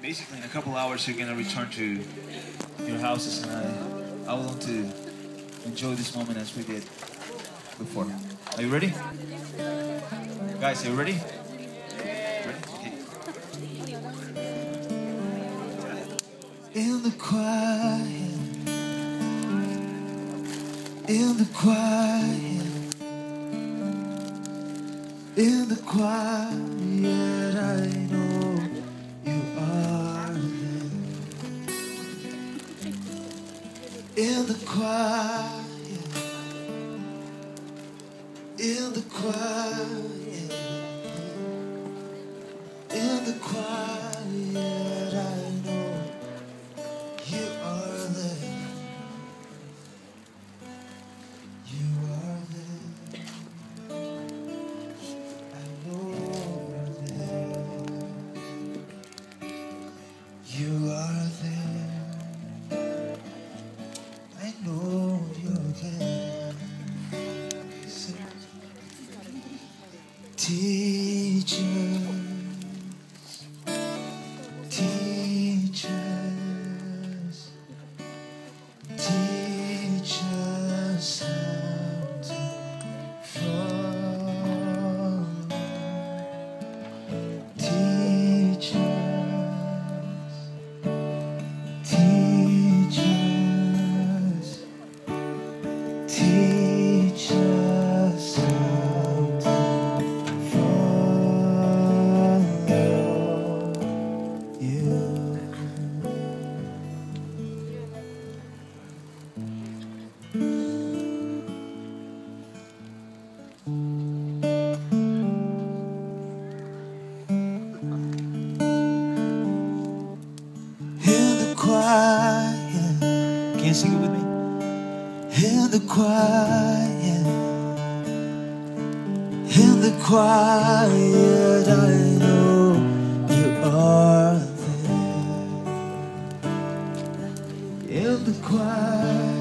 basically in a couple hours you're gonna return to your houses, and I want to enjoy this moment as we did before. Are you ready? Guys, are you ready? Ready? Okay. In the quiet, in the quiet, in the quiet, I know you are there. In the quiet, in the quiet, in the quiet, I know you are there. You are there. I know you're there. You are there. I know you're there. Teachers, teachers, teach us how to follow. Teach us, teach us, teach us how to follow you. In the quiet, can you sing it with me? In the quiet, in the quiet, I know you are there. In the quiet.